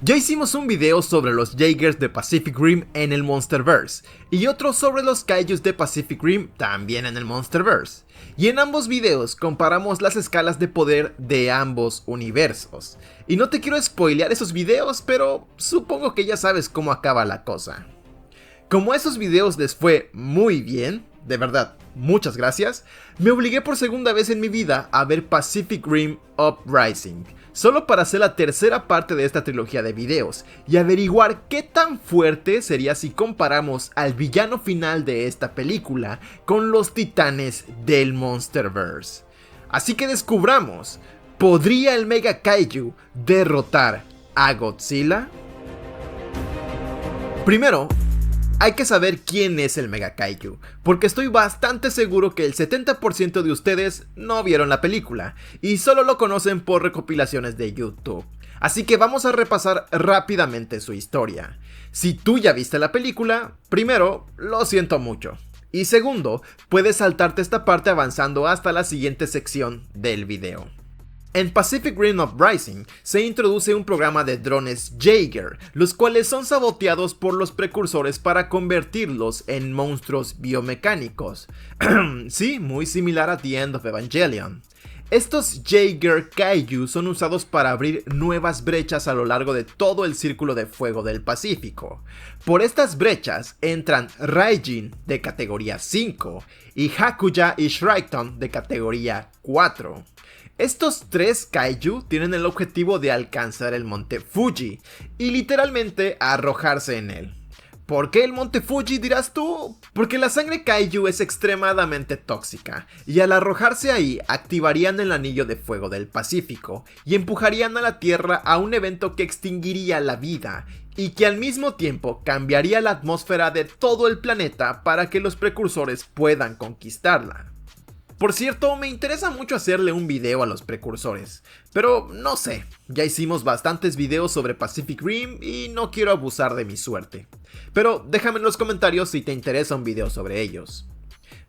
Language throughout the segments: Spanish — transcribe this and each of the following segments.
Ya hicimos un video sobre los Jaegers de Pacific Rim en el Monsterverse, y otro sobre los Kaijus de Pacific Rim también en el Monsterverse. Y en ambos videos comparamos las escalas de poder de ambos universos. Y no te quiero spoilear esos videos, pero supongo que ya sabes cómo acaba la cosa. Como a esos videos les fue muy bien, de verdad, muchas gracias, me obligué por segunda vez en mi vida a ver Pacific Rim Uprising, solo para hacer la tercera parte de esta trilogía de videos y averiguar qué tan fuerte sería si comparamos al villano final de esta película con los titanes del Monsterverse. Así que descubramos, ¿podría el Mega Kaiju derrotar a Godzilla? Primero, hay que saber quién es el Mega Kaiju, porque estoy bastante seguro que el 70% de ustedes no vieron la película y solo lo conocen por recopilaciones de YouTube. Así que vamos a repasar rápidamente su historia. Si tú ya viste la película, primero, lo siento mucho. Y segundo, puedes saltarte esta parte avanzando hasta la siguiente sección del video. En Pacific Rim Uprising se introduce un programa de drones Jaeger, los cuales son saboteados por los precursores para convertirlos en monstruos biomecánicos. Sí, muy similar a The End of Evangelion. Estos Jaeger Kaiju son usados para abrir nuevas brechas a lo largo de todo el círculo de fuego del Pacífico. Por estas brechas entran Raijin de categoría 5 y Hakuya y Shriketon de categoría 4. Estos tres Kaiju tienen el objetivo de alcanzar el monte Fuji y literalmente arrojarse en él. ¿Por qué el monte Fuji, dirás tú? Porque la sangre Kaiju es extremadamente tóxica y al arrojarse ahí activarían el anillo de fuego del Pacífico y empujarían a la Tierra a un evento que extinguiría la vida y que al mismo tiempo cambiaría la atmósfera de todo el planeta para que los precursores puedan conquistarla. Por cierto, me interesa mucho hacerle un video a los precursores, pero no sé, ya hicimos bastantes videos sobre Pacific Rim y no quiero abusar de mi suerte. Pero déjame en los comentarios si te interesa un video sobre ellos.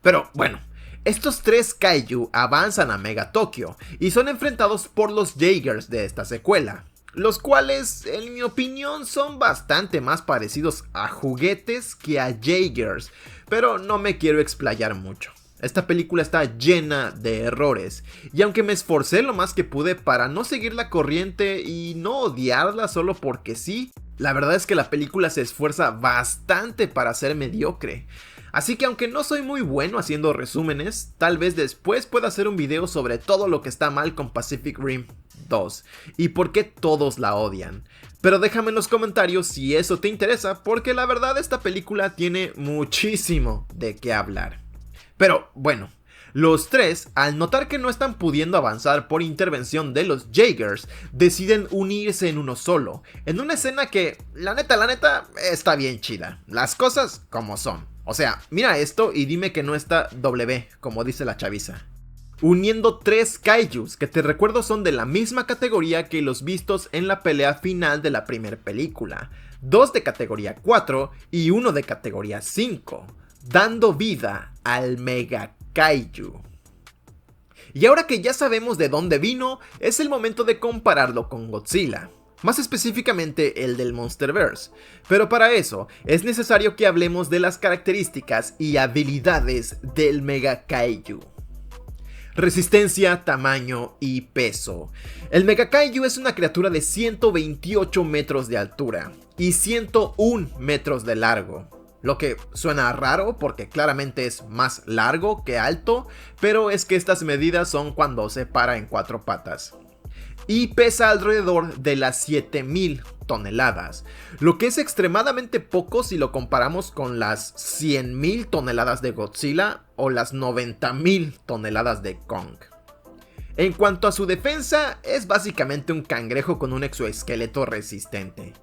Pero bueno, estos tres Kaiju avanzan a Mega Tokyo y son enfrentados por los Jaegers de esta secuela, los cuales, en mi opinión, son bastante más parecidos a juguetes que a Jaegers, pero no me quiero explayar mucho. Esta película está llena de errores, y aunque me esforcé lo más que pude para no seguir la corriente y no odiarla solo porque sí, la verdad es que la película se esfuerza bastante para ser mediocre. Así que aunque no soy muy bueno haciendo resúmenes, tal vez después pueda hacer un video sobre todo lo que está mal con Pacific Rim 2 y por qué todos la odian. Pero déjame en los comentarios si eso te interesa, porque la verdad esta película tiene muchísimo de qué hablar. Pero bueno, los tres, al notar que no están pudiendo avanzar por intervención de los Jaegers, deciden unirse en uno solo, en una escena que, la neta, está bien chida. Las cosas como son. O sea, mira esto y dime que no está W, como dice la chaviza. Uniendo tres Kaijus, que te recuerdo son de la misma categoría que los vistos en la pelea final de la primera película. 2 de categoría 4 y 1 de categoría 5. Dando vida al Mega Kaiju. Y ahora que ya sabemos de dónde vino, es el momento de compararlo con Godzilla, más específicamente el del Monsterverse. Pero para eso es necesario que hablemos de las características y habilidades del Mega Kaiju. Resistencia, tamaño y peso. El Mega Kaiju es una criatura de 128 metros de altura y 101 metros de largo. Lo que suena raro porque claramente es más largo que alto, pero es que estas medidas son cuando se para en 4 patas. Y pesa alrededor de las 7000 toneladas, lo que es extremadamente poco si lo comparamos con las 100.000 toneladas de Godzilla o las 90.000 toneladas de Kong. En cuanto a su defensa, es básicamente un cangrejo con un exoesqueleto resistente,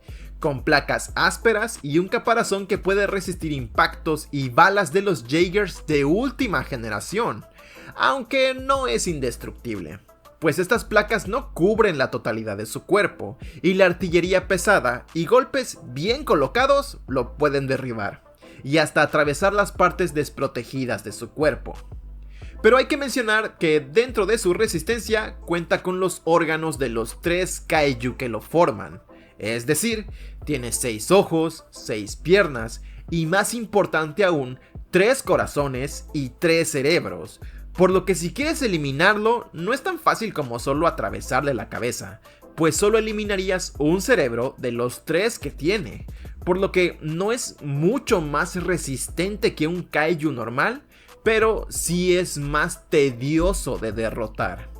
con placas ásperas y un caparazón que puede resistir impactos y balas de los Jaegers de última generación, aunque no es indestructible, pues estas placas no cubren la totalidad de su cuerpo y la artillería pesada y golpes bien colocados lo pueden derribar y hasta atravesar las partes desprotegidas de su cuerpo. Pero hay que mencionar que dentro de su resistencia cuenta con los órganos de los tres Kaiju que lo forman, Es decir, tiene 6 ojos, 6 piernas y, más importante aún, 3 corazones y 3 cerebros. Por lo que si quieres eliminarlo, no es tan fácil como solo atravesarle la cabeza, pues solo eliminarías un cerebro de los 3 que tiene, por lo que no es mucho más resistente que un kaiju normal, pero sí es más tedioso de derrotar.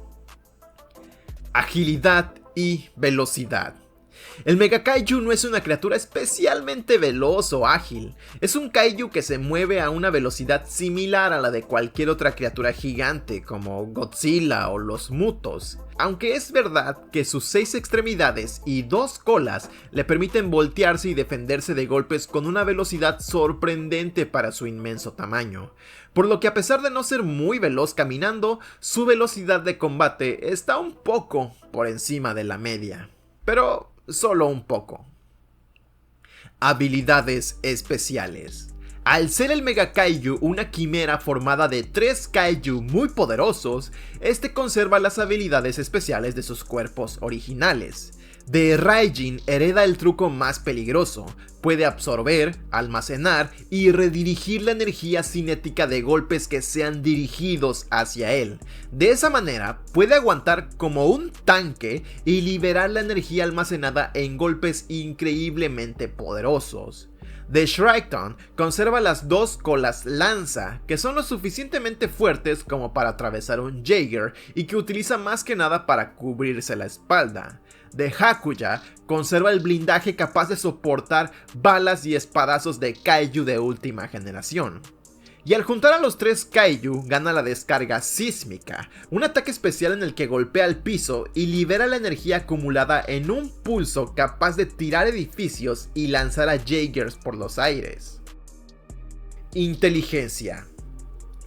Agilidad y velocidad. El Mega Kaiju no es una criatura especialmente veloz o ágil, es un kaiju que se mueve a una velocidad similar a la de cualquier otra criatura gigante como Godzilla o los Mutos, aunque es verdad que sus 6 extremidades y 2 colas le permiten voltearse y defenderse de golpes con una velocidad sorprendente para su inmenso tamaño, por lo que a pesar de no ser muy veloz caminando, su velocidad de combate está un poco por encima de la media, pero solo un poco. Habilidades especiales. Al ser el Mega Kaiju una quimera formada de 3 kaiju muy poderosos, este conserva las habilidades especiales de sus cuerpos originales. De Raijin hereda el truco más peligroso, puede absorber, almacenar y redirigir la energía cinética de golpes que sean dirigidos hacia él. De esa manera puede aguantar como un tanque y liberar la energía almacenada en golpes increíblemente poderosos. The Shriketon conserva las 2 colas lanza, que son lo suficientemente fuertes como para atravesar un Jaeger y que utiliza más que nada para cubrirse la espalda. The Hakuya conserva el blindaje capaz de soportar balas y espadazos de kaiju de última generación. Y al juntar a los 3 kaiju gana la descarga sísmica, un ataque especial en el que golpea el piso y libera la energía acumulada en un pulso capaz de tirar edificios y lanzar a Jaegers por los aires. Inteligencia.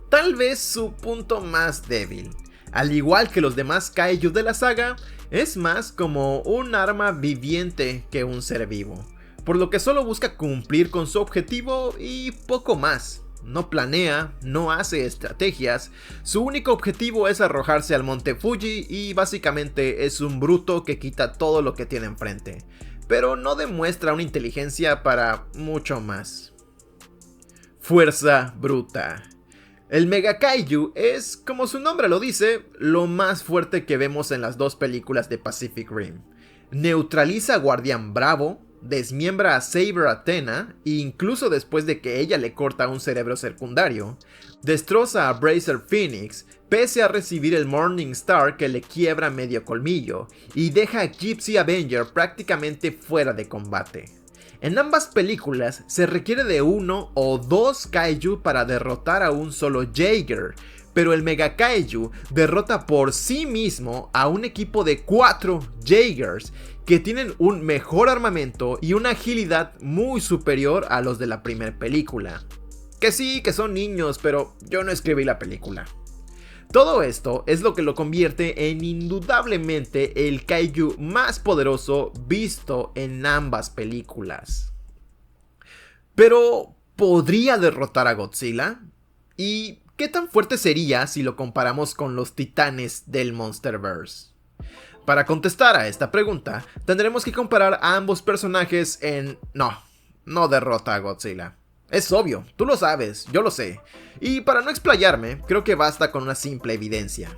Tal vez su punto más débil. Al igual que los demás kaiju de la saga, es más como un arma viviente que un ser vivo, por lo que solo busca cumplir con su objetivo y poco más. No planea, no hace estrategias, su único objetivo es arrojarse al monte Fuji y básicamente es un bruto que quita todo lo que tiene enfrente, pero no demuestra una inteligencia para mucho más. Fuerza bruta. El Mega Kaiju es, como su nombre lo dice, lo más fuerte que vemos en las 2 películas de Pacific Rim. Neutraliza a Guardián Bravo, desmiembra a Saber Athena, e incluso después de que ella le corta un cerebro secundario, destroza a Bracer Phoenix, pese a recibir el Morning Star que le quiebra medio colmillo, y deja a Gypsy Avenger prácticamente fuera de combate. En ambas películas se requiere de 1 o 2 kaiju para derrotar a un solo Jaeger, pero el Mega Kaiju derrota por sí mismo a un equipo de 4 Jaegers que tienen un mejor armamento y una agilidad muy superior a los de la primera película. Que sí, que son niños, pero yo no escribí la película. Todo esto es lo que lo convierte en indudablemente el kaiju más poderoso visto en ambas películas. Pero, ¿podría derrotar a Godzilla? ¿Y qué tan fuerte sería si lo comparamos con los titanes del Monsterverse? Para contestar a esta pregunta, tendremos que comparar a ambos personajes en... No derrota a Godzilla. Es obvio, tú lo sabes, yo lo sé. Y para no explayarme, creo que basta con una simple evidencia.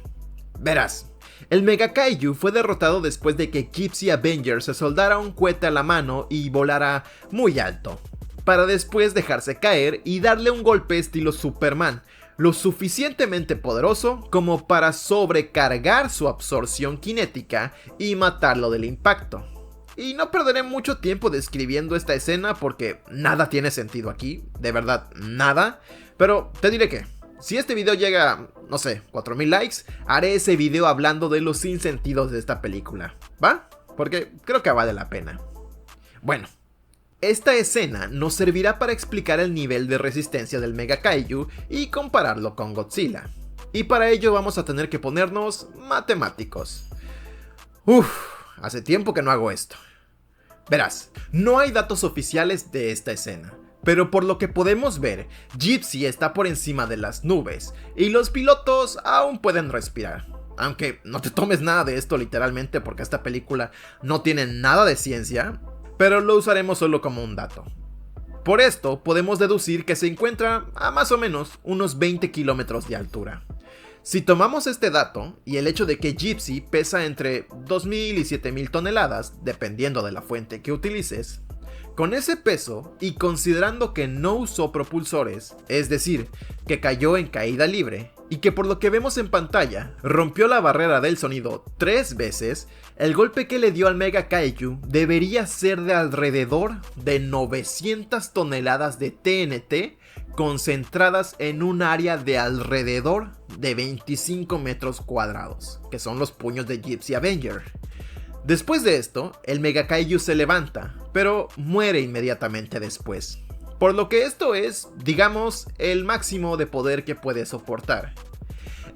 Verás, el Mega Kaiju fue derrotado después de que Gypsy Avenger se soldara un cohete a la mano y volara muy alto, para después dejarse caer y darle un golpe estilo Superman, lo suficientemente poderoso como para sobrecargar su absorción cinética y matarlo del impacto. Y no perderé mucho tiempo describiendo esta escena porque nada tiene sentido aquí, de verdad nada, pero te diré que si este video llega, no sé, 4000 likes, haré ese video hablando de los sinsentidos de esta película, ¿va? Porque creo que vale la pena. Bueno, esta escena nos servirá para explicar el nivel de resistencia del Mega Kaiju y compararlo con Godzilla. Y para ello vamos a tener que ponernos matemáticos. Hace tiempo que no hago esto. Verás, no hay datos oficiales de esta escena, pero por lo que podemos ver, Gypsy está por encima de las nubes y los pilotos aún pueden respirar. aunque no te tomes nada de esto literalmente porque esta película no tiene nada de ciencia, pero lo usaremos solo como un dato. Por esto podemos deducir que se encuentra a más o menos unos 20 kilómetros de altura. Si tomamos este dato y el hecho de que Gypsy pesa entre 2.000 y 7.000 toneladas, dependiendo de la fuente que utilices, con ese peso y considerando que no usó propulsores, es decir, que cayó en caída libre, y que por lo que vemos en pantalla, rompió la barrera del sonido 3 veces, el golpe que le dio al Mega Kaiju debería ser de alrededor de 900 toneladas de TNT concentradas en un área de alrededor de 25 metros cuadrados, que son los puños de Gypsy Avenger. Después de esto, el Mega Kaiju se levanta, pero muere inmediatamente después. Por lo que esto es, digamos, el máximo de poder que puede soportar.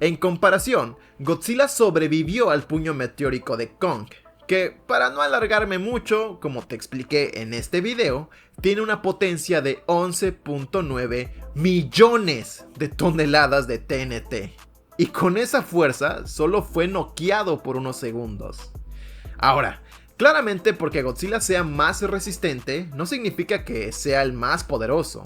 En comparación, Godzilla sobrevivió al puño meteórico de Kong, que, para no alargarme mucho, como te expliqué en este video, tiene una potencia de 11.9 millones de toneladas de TNT. Y con esa fuerza, solo fue noqueado por unos segundos. Ahora, claramente porque Godzilla sea más resistente no significa que sea el más poderoso,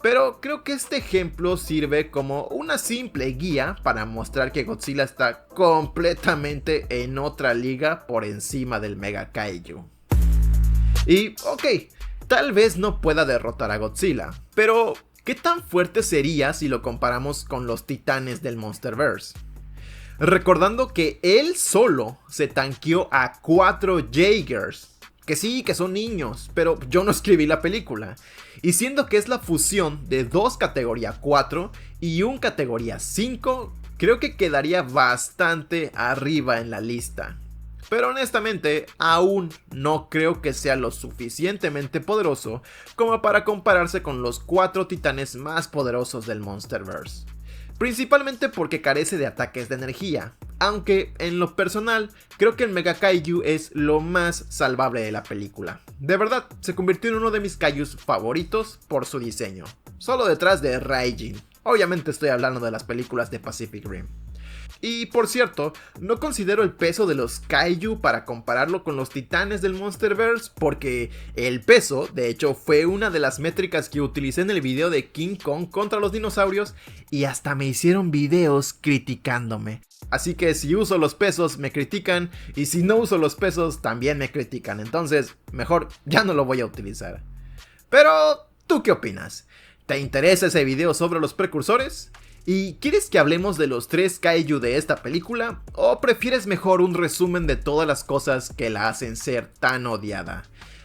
pero creo que este ejemplo sirve como una simple guía para mostrar que Godzilla está completamente en otra liga por encima del Mega Kaiju. Y ok, tal vez no pueda derrotar a Godzilla, pero ¿qué tan fuerte sería si lo comparamos con los titanes del Monsterverse? Recordando que él solo se tanqueó a 4 Jaegers, que sí, que son niños, pero yo no escribí la película. Y siendo que es la fusión de 2 categoría 4 y un categoría 5, creo que quedaría bastante arriba en la lista. Pero honestamente, aún no creo que sea lo suficientemente poderoso como para compararse con los 4 titanes más poderosos del Monsterverse. Principalmente porque carece de ataques de energía, aunque en lo personal creo que el Mega Kaiju es lo más salvable de la película. De verdad, se convirtió en uno de mis kaijus favoritos por su diseño, solo detrás de Raijin. Obviamente estoy hablando de las películas de Pacific Rim. Y por cierto, no considero el peso de los kaiju para compararlo con los titanes del Monsterverse, porque el peso, de hecho, fue una de las métricas que utilicé en el video de King Kong contra los dinosaurios y hasta me hicieron videos criticándome. Así que si uso los pesos me critican y si no uso los pesos también me critican, entonces mejor ya no lo voy a utilizar. Pero, ¿tú qué opinas? ¿Te interesa ese video sobre los precursores? ¿Y quieres que hablemos de los 3 kaiju de esta película? ¿O prefieres mejor un resumen de todas las cosas que la hacen ser tan odiada?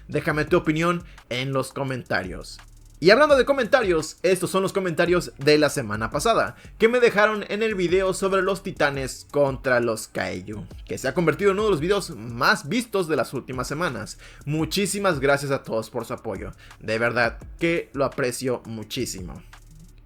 Déjame tu opinión en los comentarios. Y hablando de comentarios, estos son los comentarios de la semana pasada, que me dejaron en el video sobre los titanes contra los kaiju, que se ha convertido en uno de los videos más vistos de las últimas semanas. Muchísimas gracias a todos por su apoyo, de verdad que lo aprecio muchísimo.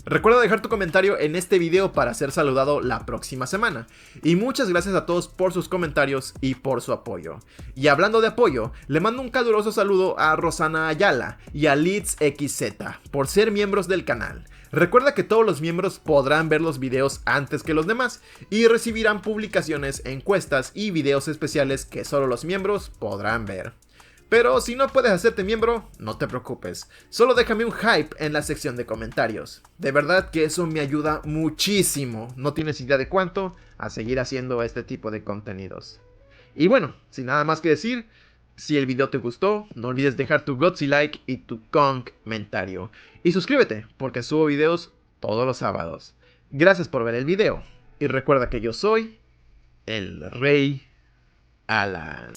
Recuerda dejar tu comentario en este video para ser saludado la próxima semana. Y muchas gracias a todos por sus comentarios y por su apoyo. Y hablando de apoyo, le mando un caluroso saludo a Rosana Ayala y a LeedsXZ por ser miembros del canal. Recuerda que todos los miembros podrán ver los videos antes que los demás y recibirán publicaciones, encuestas y videos especiales que solo los miembros podrán ver. Pero si no puedes hacerte miembro, no te preocupes, solo déjame un hype en la sección de comentarios. De verdad que eso me ayuda muchísimo, no tienes idea de cuánto, a seguir haciendo este tipo de contenidos. Y bueno, sin nada más que decir, si el video te gustó, no olvides dejar tu Godzilla like y tu comentario. Y suscríbete, porque subo videos todos los sábados. Gracias por ver el video, y recuerda que yo soy el Rey Alan.